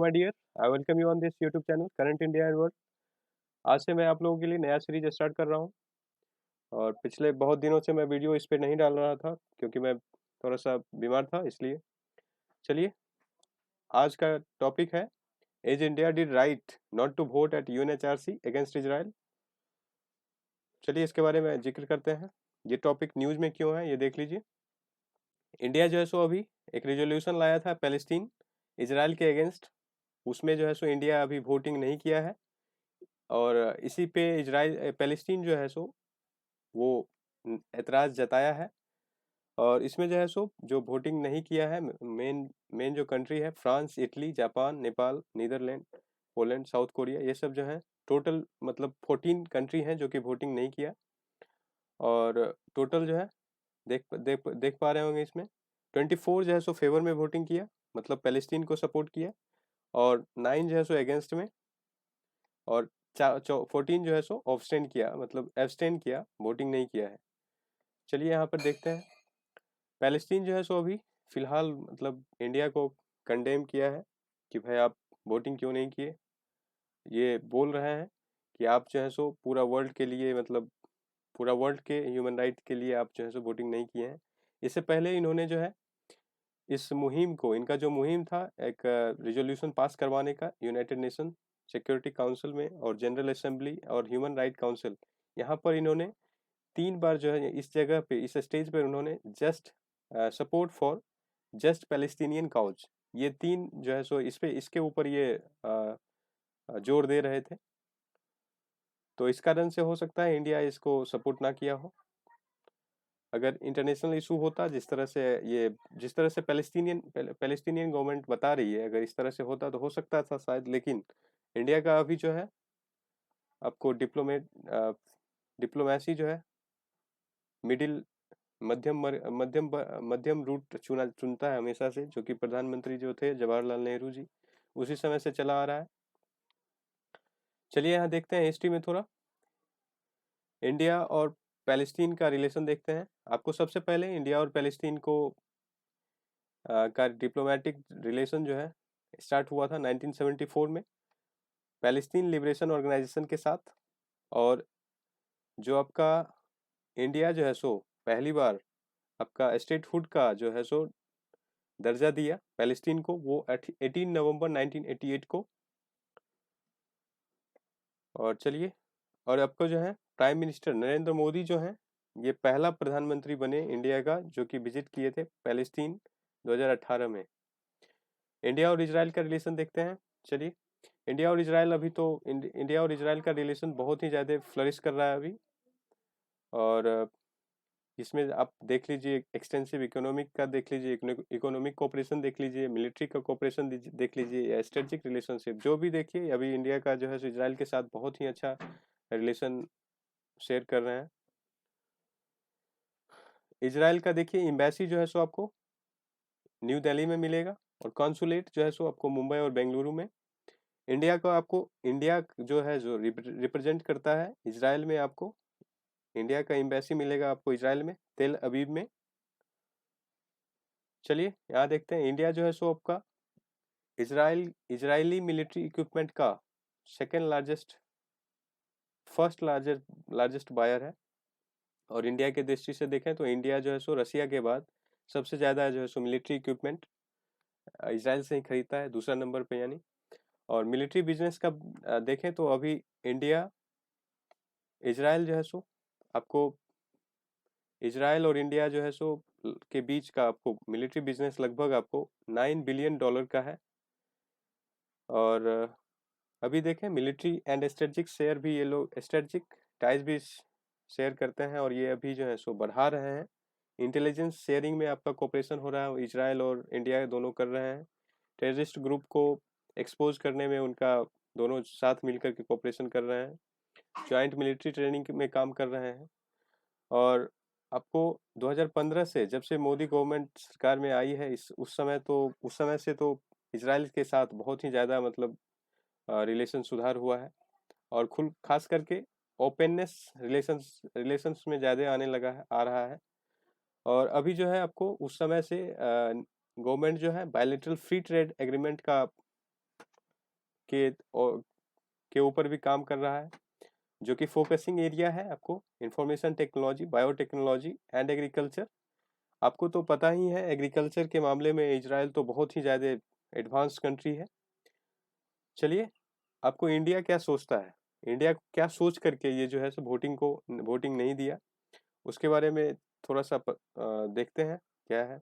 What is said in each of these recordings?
My dear, I welcome you on this YouTube channel current India and world. आज से मैं आप लोगों के लिए नया सीरीज स्टार्ट कर रहा हूं और पिछले बहुत दिनों से मैं वीडियो इस पे नहीं डाल रहा था क्योंकि मैं थोड़ा सा बीमार था इसलिए। चलिए, आज का टॉपिक है is India did right not to vote at UNHRC against Israel. चलिए इसके बारे में जिक्र करते हैं। ये टॉपिक न्यूज़ में क्यों है ये देख लीजिए। इंडिया जो है सो अभी एक रेजोल्यूशन लाया था पैलेस्टीन इजराइल के अगेंस्ट। उसमें जो है सो इंडिया अभी वोटिंग नहीं किया है और इसी पे इजराइल पैलेस्टीन जो है सो वो एतराज़ जताया है। और इसमें जो है सो जो वोटिंग नहीं किया है, मेन मेन जो कंट्री है France, Italy, Japan, Nepal, Netherlands, Poland, South Korea, ये सब जो है टोटल मतलब 14 कंट्री हैं जो कि वोटिंग नहीं किया। और टोटल जो है देख देख देख पा रहे होंगे इसमें 24 जो है सो फेवर में वोटिंग किया, मतलब पैलेस्टीन को सपोर्ट किया। और 9 जो है सो अगेंस्ट में। और 14 जो है सो ऑब्स्टेन किया, मतलब एब्सटेन किया, वोटिंग नहीं किया है। चलिए यहाँ पर देखते हैं। पैलेस्टीन जो है सो अभी फिलहाल मतलब इंडिया को कंडेम किया है कि भाई आप वोटिंग क्यों नहीं किए। ये बोल रहे हैं कि आप जो है सो पूरा वर्ल्ड के लिए, मतलब पूरा वर्ल्ड के ह्यूमन राइट के लिए आप जो है सो वोटिंग नहीं किए हैं। इससे पहले इन्होंने जो है इस मुहिम को, इनका जो मुहिम था एक रिजोल्यूशन पास करवाने का यूनाइटेड नेशन सिक्योरिटी काउंसिल में और जनरल असेंबली और ह्यूमन राइट काउंसिल, यहाँ पर इन्होंने 3 बार जो है इस जगह पे, इस स्टेज पर उन्होंने just support for just Palestinian cause, ये 3 जो है सो इस पे इसके ऊपर ये जोर दे रहे थे। तो इस कारण से हो सकता है इंडिया इसको सपोर्ट ना किया हो। अगर इंटरनेशनल इशू होता जिस तरह से ये, जिस तरह से पैलेस्टीनियन गवर्नमेंट बता रही है, अगर इस तरह से होता तो हो सकता था शायद। लेकिन इंडिया का अभी जो है आपको डिप्लोमेसी जो है मिडिल मध्यम मध्यम रूट चुनता है हमेशा से, जो कि प्रधानमंत्री जो थे जवाहरलाल नेहरू जी, उसी समय से चला आ रहा है। चलिए यहाँ देखते हैं हिस्ट्री में थोड़ा इंडिया और पैलेस्टीन का रिलेशन देखते हैं। आपको सबसे पहले इंडिया और पैलेस्टीन को का डिप्लोमेटिक रिलेशन जो है स्टार्ट हुआ था 1974 में पैलेस्टीन लिबरेशन ऑर्गेनाइजेशन के साथ। और जो आपका इंडिया जो है सो पहली बार आपका स्टेटहुड का जो है सो दर्जा दिया पैलेस्टीन को, वो 18 नवंबर 1988 को। और चलिए, और आपको जो है प्राइम मिनिस्टर नरेंद्र मोदी जो है ये पहला प्रधानमंत्री बने इंडिया का जो कि विजिट किए थे पैलेस्टीन 2018 में। इंडिया और इजराइल का रिलेशन देखते हैं। चलिए, इंडिया और इजराइल अभी तो इंडिया और इजराइल का रिलेशन बहुत ही ज़्यादा फ्लरिश कर रहा है अभी। और इसमें आप देख लीजिए एक्सटेंसिव इकोनॉमिक का देख लीजिए, इकोनॉमिक कोऑपरेशन देख लीजिए, मिलिट्री का कोऑपरेशन देख लीजिए, या स्ट्रेटेजिक रिलेशनशिप जो भी देखिए, अभी इंडिया का जो है सो इजराइल के साथ बहुत ही अच्छा रिलेशन शेयर कर रहे हैं। इजराइल का देखिए एम्बेसी जो है सो आपको न्यू दिल्ली में मिलेगा और कॉन्सुलेट जो है सो आपको मुंबई और बेंगलुरु में। इंडिया का आपको, इंडिया जो है जो रिप्रेजेंट करता है इजराइल में, आपको इंडिया का एम्बेसी मिलेगा आपको इजराइल में तेल अवीव में। चलिए यहाँ देखते हैं इंडिया जो है सो आपका इजरायली मिलिट्री इक्विपमेंट का second largest, first largest buyer है। और इंडिया के दृष्टि से देखें तो इंडिया जो है सो रसिया के बाद सबसे ज़्यादा जो है सो मिलिट्री इक्विपमेंट इजराइल से ही खरीदता है, दूसरा नंबर पे यानी। और मिलिट्री बिजनेस का देखें तो अभी इंडिया इजराइल जो है सो आपको, इजराइल और इंडिया जो है सो के बीच का आपको मिलिट्री बिजनेस लगभग आपको $9 बिलियन का है। और अभी देखें मिलिट्री एंड स्ट्रेटजिक शेयर भी, ये लोग स्ट्रेटजिक टाइज भी शेयर करते हैं और ये अभी जो है सो बढ़ा रहे हैं। इंटेलिजेंस शेयरिंग में आपका कोऑपरेशन हो रहा है, इजराइल और इंडिया दोनों कर रहे हैं। टेररिस्ट ग्रुप को एक्सपोज करने में उनका दोनों साथ मिलकर के कोऑपरेशन कर रहे हैं, जॉइंट मिलिट्री ट्रेनिंग में काम कर रहे हैं। और आपको 2015 से, जब से मोदी गवर्नमेंट सरकार में आई है, इस उस समय से तो इजराइल के साथ बहुत ही ज़्यादा मतलब रिलेशन सुधार हुआ है। और खुल खास करके ओपननेस रिलेशंस में ज़्यादा आने लगा है, आ रहा है। और अभी जो है आपको उस समय से गवर्नमेंट जो है बायलैटरल फ्री ट्रेड एग्रीमेंट का के ऊपर भी काम कर रहा है, जो कि फोकसिंग एरिया है आपको information technology, biotechnology and agriculture. आपको तो पता ही है एग्रीकल्चर के मामले में इजराइल तो बहुत ही ज़्यादा एडवांस कंट्री है। चलिए, आपको इंडिया क्या सोचता है, इंडिया क्या सोच करके ये जो है सो वोटिंग नहीं दिया, उसके बारे में थोड़ा सा देखते हैं क्या है।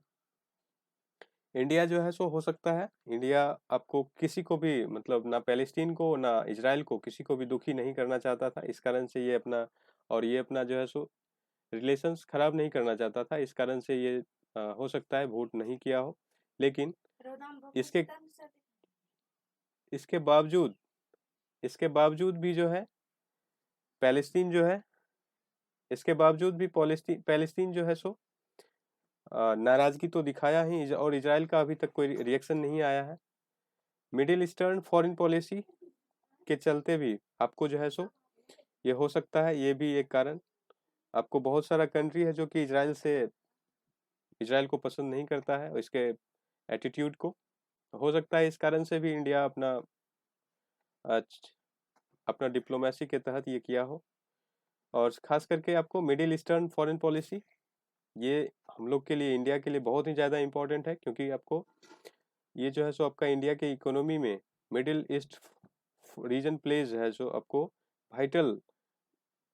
इंडिया जो है सो हो सकता है, इंडिया आपको किसी को भी मतलब ना पैलेस्टीन को ना इजराइल को किसी को भी दुखी नहीं करना चाहता था, इस कारण से ये अपना जो है सो रिलेशंस खराब नहीं करना चाहता था, इस कारण से ये हो सकता है वोट नहीं किया हो। लेकिन इसके इसके बावजूद इसके बावजूद भी जो है पैलेस्टीन जो है इसके बावजूद भी पैलेस्टीन जो है सो नाराजगी तो दिखाया ही, और इजराइल का अभी तक कोई रिएक्शन नहीं आया है। मिडिल ईस्टर्न फॉरेन पॉलिसी के चलते भी आपको जो है सो ये हो सकता है, ये भी एक कारण। आपको बहुत सारा कंट्री है जो कि इजराइल को पसंद नहीं करता है, इसके एटीट्यूड को। हो सकता है इस कारण से भी इंडिया अपना डिप्लोमेसी के तहत ये किया हो। और खास करके आपको मिडिल ईस्टर्न फॉरेन पॉलिसी, ये हम लोग के लिए, इंडिया के लिए बहुत ही ज़्यादा इम्पोर्टेंट है, क्योंकि आपको ये जो है सो आपका इंडिया के इकोनॉमी में मिडिल ईस्ट रीजन प्लेज है जो आपको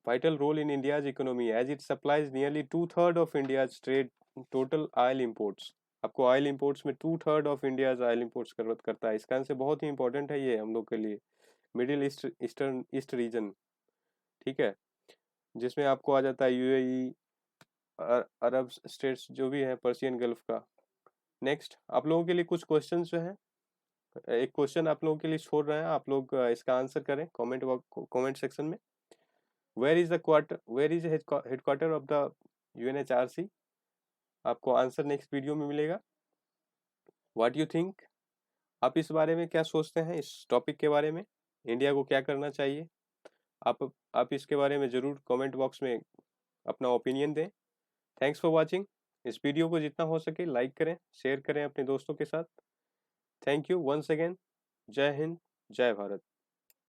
vital role in India's economy as it supplies nearly 2/3 of India's trade total oil imports। आपको ऑयल इंपोर्ट्स में 2/3 ऑफ इंडियाज ऑयल इंपोर्ट्स करता है, इस कारण से बहुत ही इंपॉर्टेंट है ये हम लोग के लिए मिडिल ईस्ट रीजन। ठीक है, जिसमें आपको आ जाता है यूएई, अरब स्टेट्स जो भी है, पर्शियन गल्फ का। नेक्स्ट आप लोगों के लिए कुछ क्वेश्चन जो हैं, एक क्वेश्चन आप लोगों के लिए छोड़ रहे हैं, आप लोग इसका आंसर करें कमेंट सेक्शन में। Where is headquarter of the UNHRC? आपको आंसर नेक्स्ट वीडियो में मिलेगा। व्हाट यू थिंक, आप इस बारे में क्या सोचते हैं, इस टॉपिक के बारे में इंडिया को क्या करना चाहिए? आप इसके बारे में ज़रूर कमेंट बॉक्स में अपना ओपिनियन दें। Thanks for watching. इस वीडियो को जितना हो सके लाइक करें, शेयर करें अपने दोस्तों के साथ। Thank you once again. जय हिंद, जय भारत।